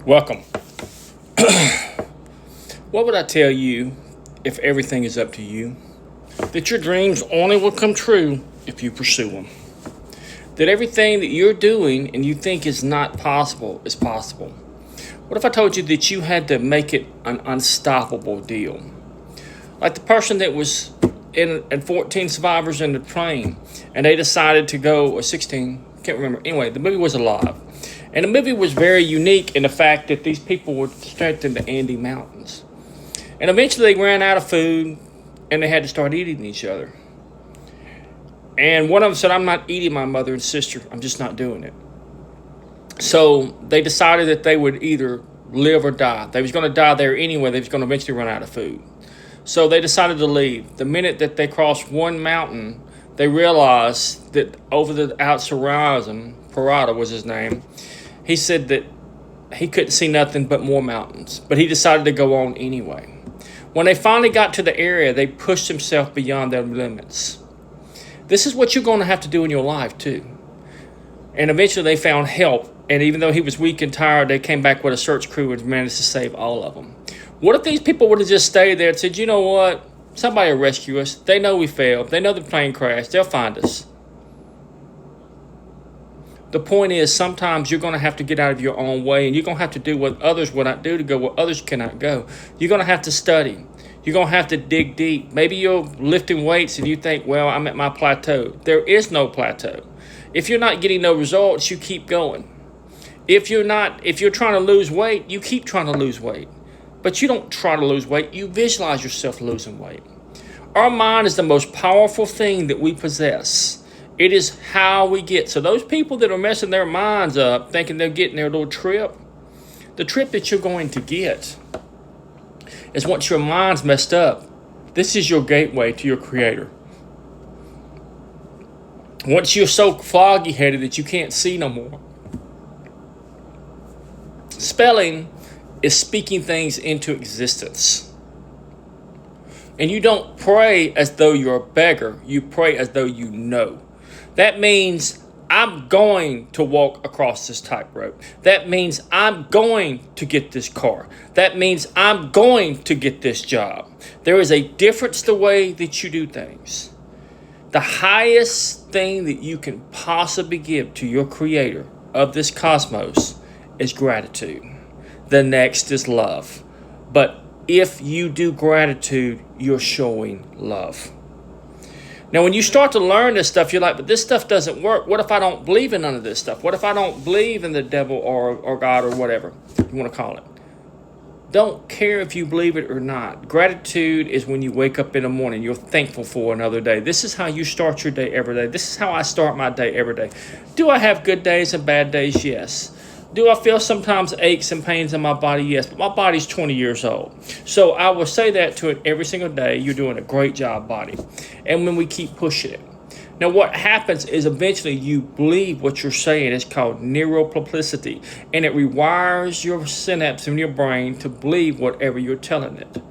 Welcome. What would I tell you if everything is up to you? That your dreams only will come true if you pursue them. That everything that you're doing and you think is not possible is possible. What if I told you that you had to make it an unstoppable deal? Like the person that was in 14 survivors in the plane and they decided to go, or 16, can't remember. Anyway, the movie was alive. And the movie was very unique in the fact that these people were trekked in the Andes Mountains. And eventually they ran out of food and they had to start eating each other. And one of them said, I'm not eating my mother and sister. I'm just not doing it. So they decided that they would either live or die. They was going to die there anyway. They was going to eventually run out of food. So they decided to leave. The minute that they crossed one mountain, they realized that over the horizon, Parada was his name, he said that he couldn't see nothing but more mountains. But he decided to go on anyway. When they finally got to the area, they pushed themselves beyond their limits. This is what you're going to have to do in your life too. And eventually they found help. And even though he was weak and tired, they came back with a search crew and managed to save all of them. What if these people would have just stayed there and said, you know what? Somebody will rescue us. They know we failed. They know the plane crashed. They'll find us. The point is, sometimes you're going to have to get out of your own way, and you're going to have to do what others will not do to go where others cannot go. You're going to have to study. You're going to have to dig deep. Maybe you're lifting weights and you think, well, I'm at my plateau. There is no plateau. If you're not getting no results, you keep going. If you're trying to lose weight, you keep trying to lose weight. But you don't try to lose weight. You visualize yourself losing weight. Our mind is the most powerful thing that we possess. It is how we get. So those people that are messing their minds up, thinking they're getting their little trip, the trip that you're going to get is once your mind's messed up, this is your gateway to your creator. Once you're so foggy-headed that you can't see no more. Spelling is speaking things into existence. And you don't pray as though you're a beggar. You pray as though you know. That means I'm going to walk across this tightrope. That means I'm going to get this car. That means I'm going to get this job. There is a difference the way that you do things. The highest thing that you can possibly give to your creator of this cosmos is gratitude. The next is love. But if you do gratitude, you're showing love. Now, when you start to learn this stuff, you're like, but this stuff doesn't work. What if I don't believe in none of this stuff? What if I don't believe in the devil or God or whatever you want to call it? Don't care if you believe it or not. Gratitude is when you wake up in the morning. You're thankful for another day. This is how you start your day every day. This is how I start my day every day. Do I have good days and bad days? Yes. Do I feel sometimes aches and pains in my body? Yes, but my body's 20 years old. So I will say that to it every single day. You're doing a great job, body. And when we keep pushing it. Now, what happens is eventually you believe what you're saying. It's called neuroplasticity. And it rewires your synapse in your brain to believe whatever you're telling it.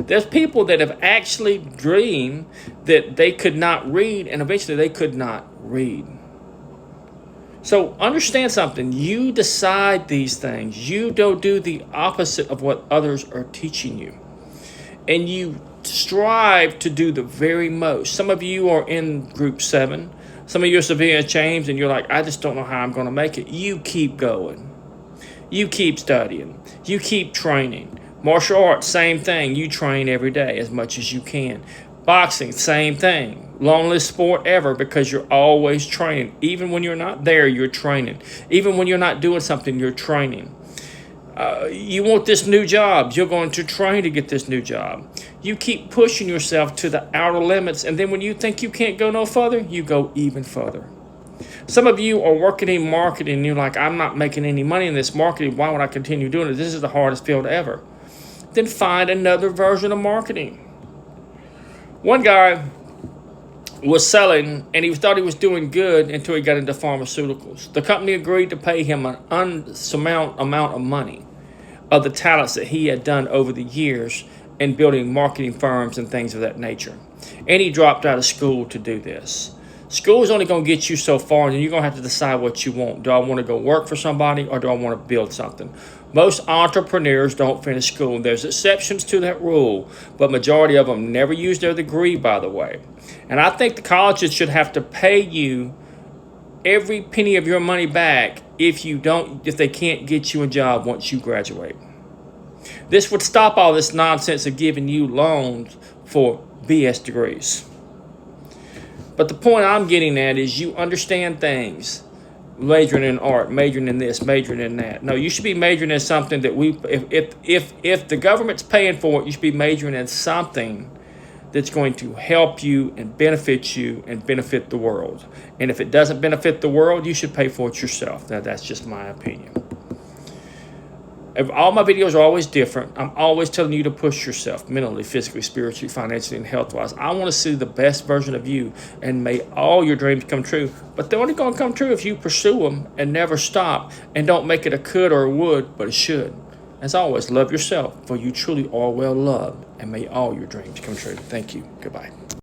There's people that have actually dreamed that they could not read, and eventually they could not read. So understand something. You decide these things. You don't do the opposite of what others are teaching you. And you strive to do the very most. Some of you are in group 7. Some of you are Sophia and James, and you're like, I just don't know how I'm going to make it. You keep going. You keep studying. You keep training. Martial arts, same thing. You train every day as much as you can. Boxing, same thing. Longest sport ever because you're always training. Even when you're not there, you're training. Even when you're not doing something, you're training. You want this new job. You're going to train to get this new job. You keep pushing yourself to the outer limits. And then when you think you can't go no further, you go even further. Some of you are working in marketing and you're like, I'm not making any money in this marketing. Why would I continue doing it? This is the hardest field ever. Then find another version of marketing. One guy was selling, and he thought he was doing good until he got into pharmaceuticals. The company agreed to pay him an unsurmountable amount of money of the talents that he had done over the years in building marketing firms and things of that nature. And he dropped out of school to do this. School is only going to get you so far, and then you're going to have to decide what you want. Do I want to go work for somebody, or do I want to build something? Most entrepreneurs don't finish school. There's exceptions to that rule, but majority of them never use their degree, by the way. And I think the colleges should have to pay you every penny of your money back if they can't get you a job once you graduate. This would stop all this nonsense of giving you loans for BS degrees. But the point I'm getting at is you understand things. Majoring in art, majoring in this, majoring in that. No, you should be majoring in something that if the government's paying for it, you should be majoring in something that's going to help you and benefit the world. And if it doesn't benefit the world, you should pay for it yourself. Now, that's just my opinion. All my videos are always different. I'm always telling you to push yourself mentally, physically, spiritually, financially, and health-wise. I want to see the best version of you, and may all your dreams come true. But they're only going to come true if you pursue them and never stop, and don't make it a could or a would, but a should. As always, love yourself, for you truly are well loved, and may all your dreams come true. Thank you. Goodbye.